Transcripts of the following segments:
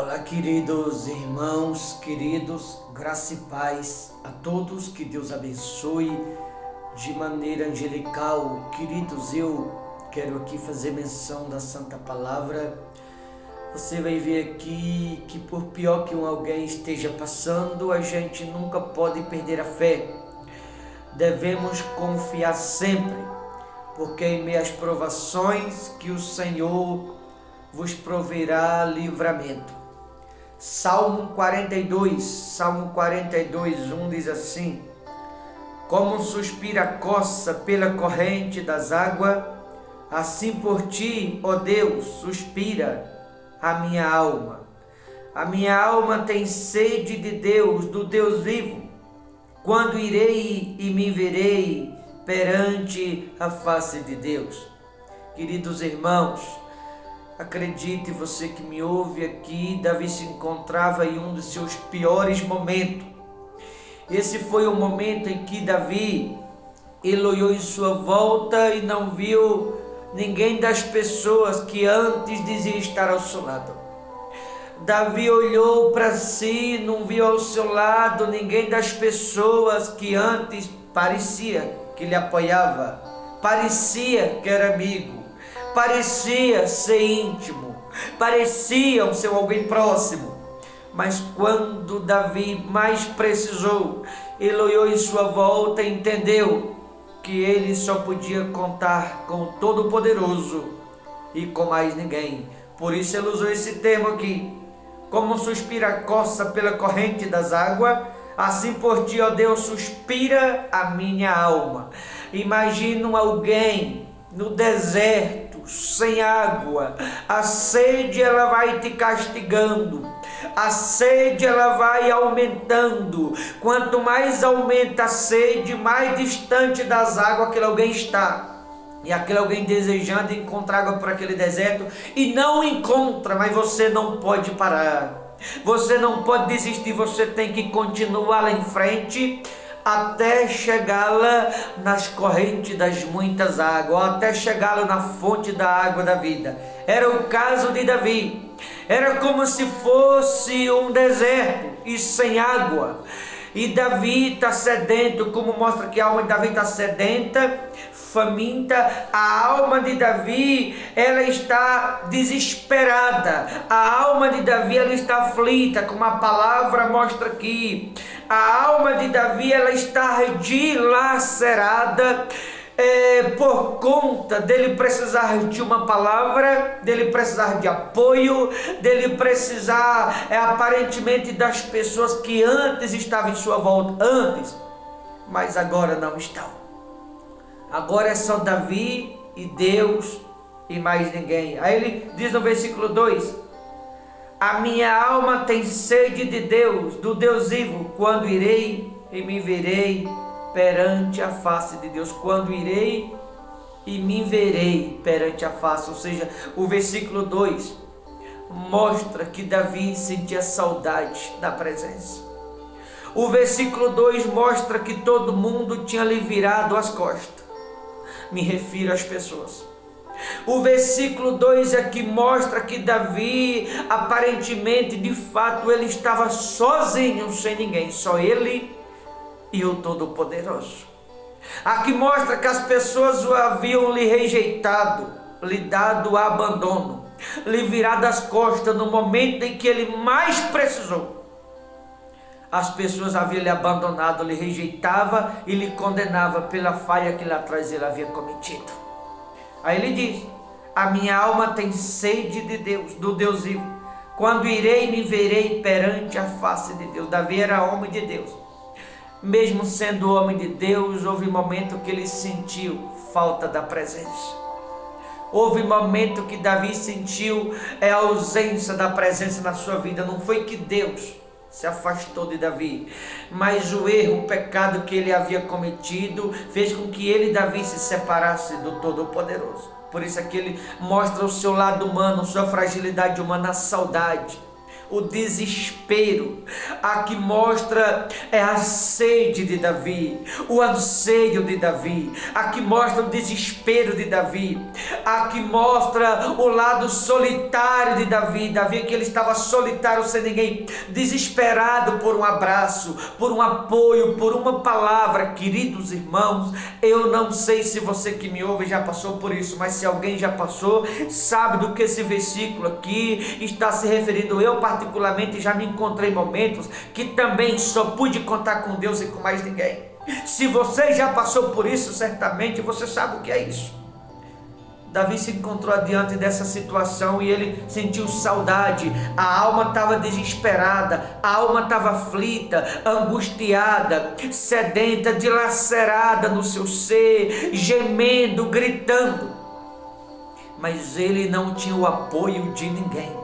Olá, queridos irmãos, queridos, graça e paz a todos, que Deus abençoe de maneira angelical. Queridos, eu quero aqui fazer menção da Santa Palavra. Você vai ver aqui que por pior que alguém esteja passando, a gente nunca pode perder a fé. Devemos confiar sempre, porque em meio às provações que o Senhor vos proverá livramento. Salmo 42, 1 diz assim: Como suspira a coça pela corrente das águas, assim por ti, ó Deus, suspira a minha alma. A minha alma tem sede de Deus, do Deus vivo. Quando irei e me verei perante a face de Deus? Queridos irmãos, acredite, você que me ouve aqui, Davi se encontrava em um dos seus piores momentos. Esse foi o momento em que Davi, ele olhou em sua volta e não viu ninguém das pessoas que antes dizia estar ao seu lado. Davi olhou para si, não viu ao seu lado ninguém das pessoas que antes parecia que lhe apoiava, parecia que era amigo, parecia ser íntimo, pareciam ser alguém próximo. Mas quando Davi mais precisou, ele olhou em sua volta e entendeu que ele só podia contar com o Todo-Poderoso e com mais ninguém. Por isso ele usou esse termo aqui: como suspira a coça pela corrente das águas, assim por ti, ó Deus, suspira a minha alma. Imagina alguém no deserto, sem água. A sede, ela vai te castigando, a sede, ela vai aumentando. Quanto mais aumenta a sede, mais distante das águas aquele alguém está. E aquele alguém desejando encontrar água por aquele deserto e não encontra, mas você não pode parar, você não pode desistir, você tem que continuar lá em frente até chegá-la nas correntes das muitas águas, até chegá-la na fonte da água da vida. Era o caso de Davi. Era como se fosse um deserto e sem água. E Davi está sedento, como mostra que a alma de Davi está sedenta, faminta. A alma de Davi, ela está desesperada. A alma de Davi, ela está aflita, como a palavra mostra aqui. A alma de Davi, ela está dilacerada, por conta dele precisar de uma palavra, dele precisar de apoio, dele precisar aparentemente das pessoas que antes estavam em sua volta, mas agora não estão. Agora é só Davi e Deus e mais ninguém. Aí ele diz no versículo 2: a minha alma tem sede de Deus, do Deus vivo. Quando irei e me verei perante a face de Deus? Quando irei e me verei perante a face. Ou seja, o versículo 2 mostra que Davi sentia saudade da presença. O versículo 2 mostra que todo mundo tinha lhe virado as costas. Me refiro às pessoas. O versículo 2 aqui mostra que Davi, aparentemente, de fato, ele estava sozinho, sem ninguém, só ele e o Todo-Poderoso. Aqui mostra que as pessoas o haviam lhe rejeitado, lhe dado abandono, lhe virado as costas no momento em que ele mais precisou. As pessoas haviam lhe abandonado, lhe rejeitava e lhe condenava pela falha que lá atrás ele havia cometido. Aí ele diz: a minha alma tem sede de Deus, do Deus vivo. Quando irei e me verei perante a face de Deus. Davi era homem de Deus. Mesmo sendo homem de Deus, houve momento que ele sentiu falta da presença. Houve momento que Davi sentiu a ausência da presença na sua vida. Não foi que Deus se afastou de Davi, mas o erro, o pecado que ele havia cometido fez com que ele, Davi, se separasse do Todo-Poderoso. Por isso aqui ele mostra o seu lado humano, sua fragilidade humana, a saudade. o desespero. A que mostra é a sede de Davi, o anseio de Davi. A que mostra o desespero de Davi. A que mostra o lado solitário de Davi. Davi que ele estava solitário, sem ninguém, desesperado por um abraço, por um apoio, por uma palavra. Queridos irmãos, eu não sei se você que me ouve já passou por isso, mas se alguém já passou, sabe do que esse versículo aqui está se referindo. Eu particularmente já me encontrei em momentos que também só pude contar com Deus e com mais ninguém. Se você já passou por isso, certamente você sabe o que é isso. Davi se encontrou diante dessa situação e ele sentiu saudade. A alma estava desesperada, a alma estava aflita, angustiada, sedenta, dilacerada no seu ser, gemendo, gritando. Mas ele não tinha o apoio de ninguém.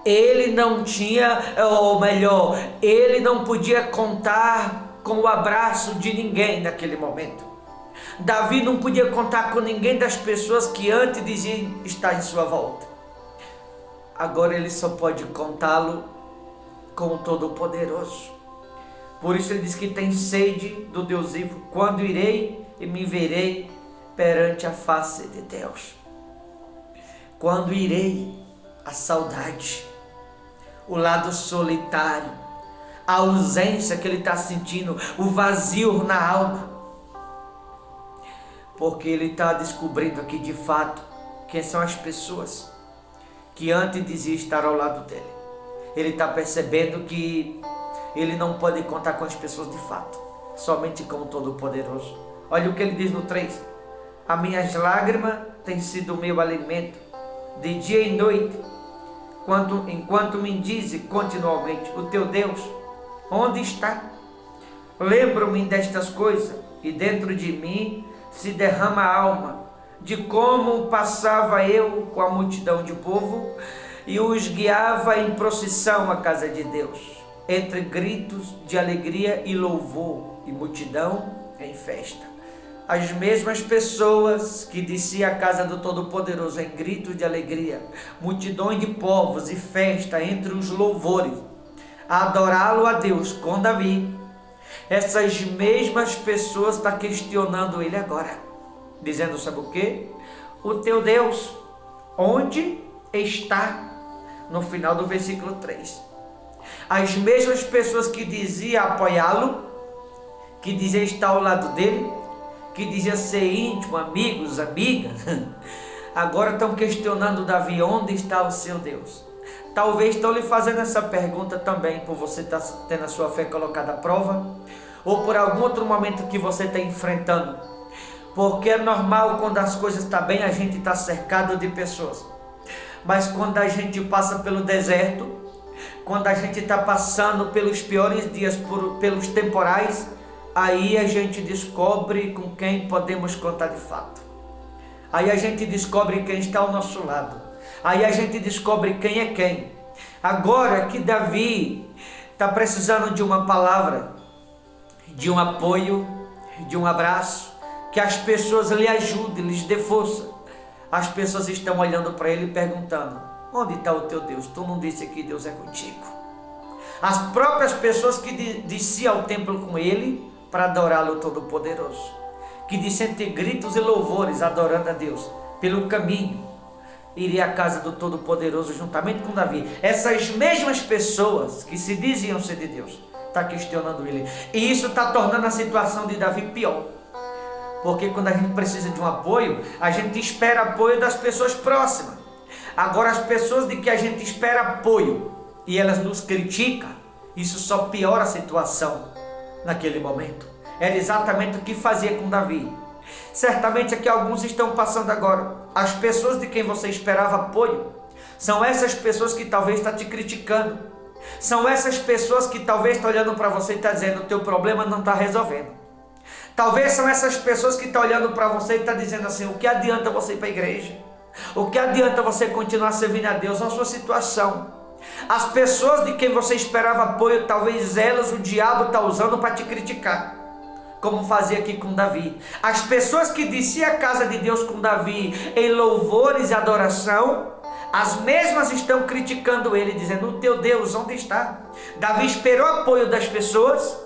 Ele não tinha, ou melhor, ele não podia contar com o abraço de ninguém naquele momento. Davi não podia contar com ninguém das pessoas que antes diziam estar em sua volta. Agora ele só pode contá-lo com o Todo-Poderoso. Por isso ele diz que tem sede do Deus vivo. Quando irei e me verei perante a face de Deus. Quando irei, a saudade, o lado solitário, a ausência que ele está sentindo, o vazio na alma. Porque ele está descobrindo aqui de fato quem são as pessoas que antes diziam estar ao lado dele. Ele está percebendo que ele não pode contar com as pessoas de fato, somente com o Todo-Poderoso. Olha o que ele diz no 3. As minhas lágrimas têm sido o meu alimento, de dia e noite, enquanto me diz continuamente, o teu Deus, onde está? Lembro-me destas coisas, e dentro de mim se derrama a alma, de como passava eu com a multidão de povo, e os guiava em procissão à casa de Deus, entre gritos de alegria e louvor, e multidão em festa. As mesmas pessoas que desciam à casa do Todo-Poderoso em gritos de alegria, multidões de povos e festa entre os louvores, a adorá-lo a Deus com Davi. Essas mesmas pessoas estão questionando ele agora, dizendo, sabe o quê? O teu Deus, onde está? No final do versículo 3. As mesmas pessoas que diziam apoiá-lo, que diziam estar ao lado dele, que dizia ser íntimo, amigos, amigas, agora estão questionando Davi, onde está o seu Deus? Talvez estão lhe fazendo essa pergunta também, por você estar tendo a sua fé colocada à prova, ou por algum outro momento que você está enfrentando, porque é normal quando as coisas estão bem, a gente está cercado de pessoas, mas quando a gente passa pelo deserto, quando a gente está passando pelos piores dias, pelos temporais, aí a gente descobre com quem podemos contar de fato. Aí a gente descobre quem está ao nosso lado. Aí a gente descobre quem é quem. Agora que Davi está precisando de uma palavra, de um apoio, de um abraço, que as pessoas lhe ajudem, lhes dê força. As pessoas estão olhando para ele e perguntando, onde está o teu Deus? Tu não disse que Deus é contigo. As próprias pessoas que desciam ao templo com ele, para adorá-lo Todo-Poderoso, que disse entre gritos e louvores, adorando a Deus, pelo caminho, iria à casa do Todo-Poderoso juntamente com Davi. Essas mesmas pessoas que se diziam ser de Deus, está questionando ele, e isso está tornando a situação de Davi pior, porque quando a gente precisa de um apoio, a gente espera apoio das pessoas próximas. Agora as pessoas de que a gente espera apoio, e elas nos criticam, isso só piora a situação. Naquele momento, era exatamente o que fazia com Davi. Certamente aqui alguns estão passando agora. As pessoas de quem você esperava apoio, são essas pessoas que talvez estão te criticando. São essas pessoas que talvez estão olhando para você e estão dizendo, o teu problema não está resolvendo. Talvez são essas pessoas que estão olhando para você e estão dizendo assim, o que adianta você ir para a igreja? O que adianta você continuar servindo a Deus na sua situação? As pessoas de quem você esperava apoio, talvez elas o diabo está usando para te criticar, como fazia aqui com Davi. As pessoas que desciam à casa de Deus com Davi em louvores e adoração, As mesmas estão criticando ele, dizendo: o teu Deus onde está? Davi esperou o apoio das pessoas,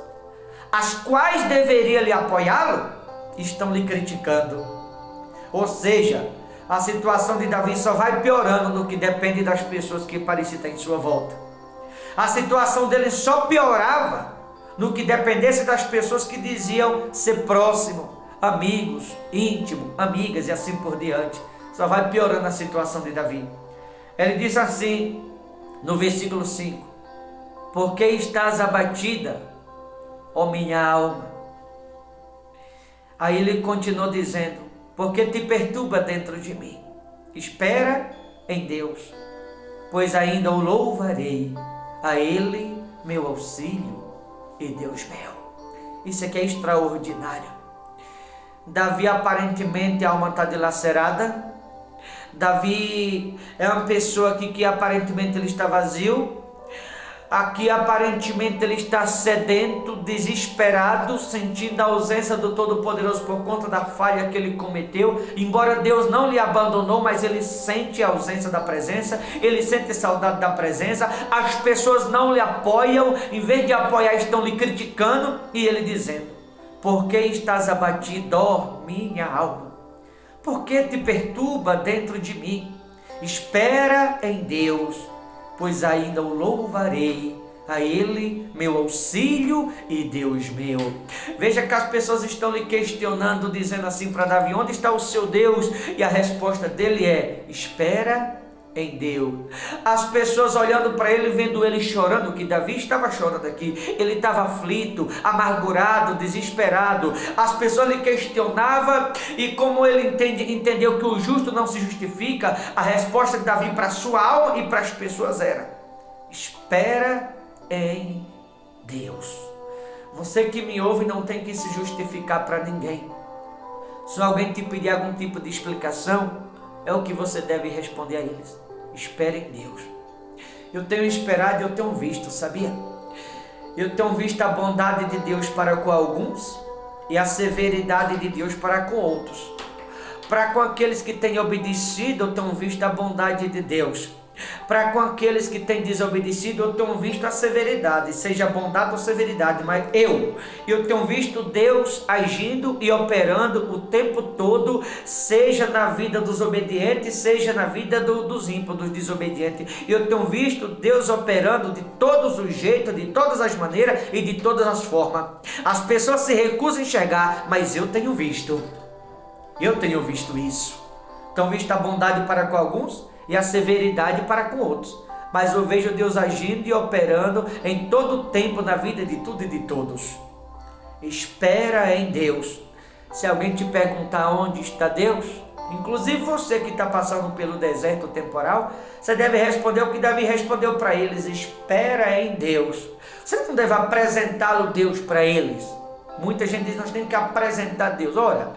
as quais deveriam lhe apoiá-lo, estão lhe criticando. Ou seja, a situação de Davi só vai piorando no que depende das pessoas que pareciam estar em sua volta. A situação dele só piorava no que dependesse das pessoas que diziam ser próximo, amigos, íntimo, amigas e assim por diante. Só vai piorando a situação de Davi. Ele diz assim no versículo 5: por que estás abatida, ó minha alma? Aí ele continuou dizendo: porque te perturba dentro de mim? Espera em Deus, pois ainda o louvarei, a Ele meu auxílio e Deus meu. Isso aqui é extraordinário. Davi, aparentemente a alma está dilacerada. Davi é uma pessoa aqui que aparentemente ele está vazio. Aqui aparentemente ele está sedento, desesperado, sentindo a ausência do Todo-Poderoso por conta da falha que ele cometeu. Embora Deus não lhe abandonou, mas ele sente a ausência da presença, ele sente saudade da presença. As pessoas não lhe apoiam, em vez de apoiar estão lhe criticando, e ele dizendo: por que estás abatido, ó minha alma? Por que te perturba dentro de mim? Espera em Deus, pois ainda o louvarei, a Ele meu auxílio e Deus meu. Veja que as pessoas estão lhe questionando, dizendo assim para Davi: onde está o seu Deus? E a resposta dele é: espera em Deus. As pessoas olhando para ele, vendo ele chorando, que Davi estava chorando aqui, ele estava aflito, amargurado, desesperado. As pessoas lhe questionavam, e como ele entendeu que o justo não se justifica, a resposta de Davi para a sua alma e para as pessoas era: espera em Deus. Você que me ouve não tem que se justificar para ninguém. Se alguém te pedir algum tipo de explicação, é o que você deve responder a eles: espere em Deus. Eu tenho esperado e eu tenho visto, sabia? Eu tenho visto a bondade de Deus para com alguns e a severidade de Deus para com outros. Para com aqueles que têm obedecido, eu tenho visto a bondade de Deus. Para com aqueles que têm desobedecido, eu tenho visto a severidade, seja bondade ou severidade, mas eu tenho visto Deus agindo e operando o tempo todo, seja na vida dos obedientes, seja na vida dos ímpios, dos desobedientes. Eu tenho visto Deus operando de todos os jeitos, de todas as maneiras e de todas as formas. As pessoas se recusam a enxergar, mas eu tenho visto isso. Tenho visto a bondade para com alguns e a severidade para com outros, mas eu vejo Deus agindo e operando em todo o tempo na vida de tudo e de todos. Espera em Deus. Se alguém te perguntar onde está Deus, inclusive você que está passando pelo deserto temporal, você deve responder o que Davi respondeu para eles: espera em Deus. Você não deve apresentá-lo Deus para eles. Muita gente diz: nós temos que apresentar Deus. Ora,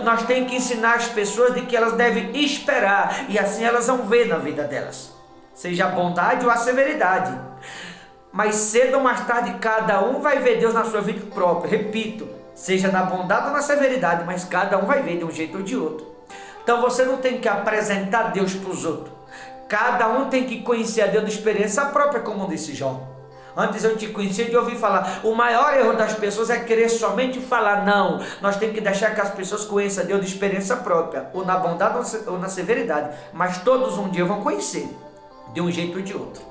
nós temos que ensinar as pessoas de que elas devem esperar, e assim elas vão ver na vida delas, seja a bondade ou a severidade. Mas cedo ou mais tarde, cada um vai ver Deus na sua vida própria. Repito, seja na bondade ou na severidade, mas cada um vai ver de um jeito ou de outro. Então você não tem que apresentar Deus para os outros. Cada um tem que conhecer a Deus de experiência própria, como disse João. Antes eu te conhecia de ouvir falar. O maior erro das pessoas é querer somente falar. Não, nós temos que deixar que as pessoas conheçam a Deus de experiência própria, ou na bondade ou na severidade, mas todos um dia vão conhecer, de um jeito ou de outro.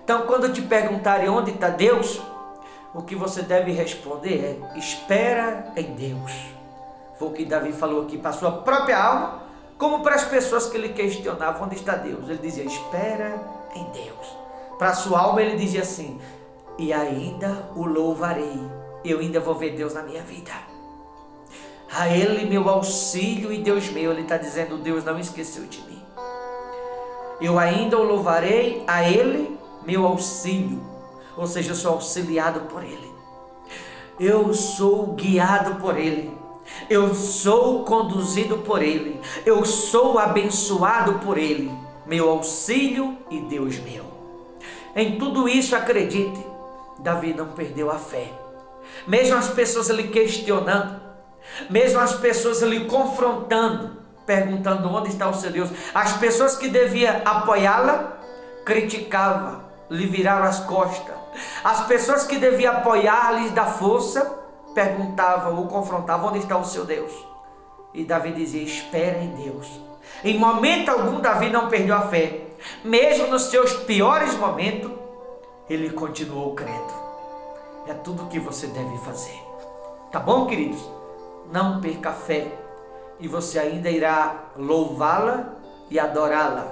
Então quando te perguntarem onde está Deus, o que você deve responder é: espera em Deus. Foi o que Davi falou aqui para a sua própria alma, como para as pessoas que lhe questionavam onde está Deus. Ele dizia: espera em Deus. Para a sua alma ele dizia assim: e ainda o louvarei, eu ainda vou ver Deus na minha vida. A Ele meu auxílio e Deus meu. Ele está dizendo: Deus não esqueceu de mim. Eu ainda o louvarei, a Ele meu auxílio. Ou seja, eu sou auxiliado por Ele. Eu sou guiado por Ele. Eu sou conduzido por Ele. Eu sou abençoado por Ele. Meu auxílio e Deus meu. Em tudo isso, acredite, Davi não perdeu a fé. Mesmo as pessoas lhe questionando, mesmo as pessoas lhe confrontando, perguntando onde está o seu Deus. As pessoas que deviam apoiá-la, criticavam, lhe viraram as costas. As pessoas que deviam apoiar, lhes dar força, perguntavam ou confrontavam onde está o seu Deus. E Davi dizia, espera em Deus. Em momento algum Davi não perdeu a fé. Mesmo nos seus piores momentos, ele continuou crendo. É tudo o que você deve fazer. Tá bom, queridos? Não perca a fé. E você ainda irá louvá-la e adorá-la.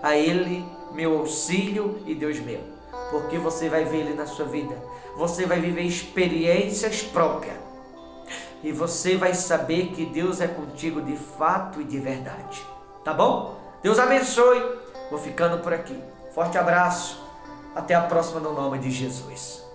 A Ele, meu auxílio e Deus meu. Porque você vai ver Ele na sua vida. Você vai viver experiências próprias. E você vai saber que Deus é contigo de fato e de verdade. Tá bom? Deus abençoe. Vou ficando por aqui. Forte abraço. Até a próxima no nome de Jesus.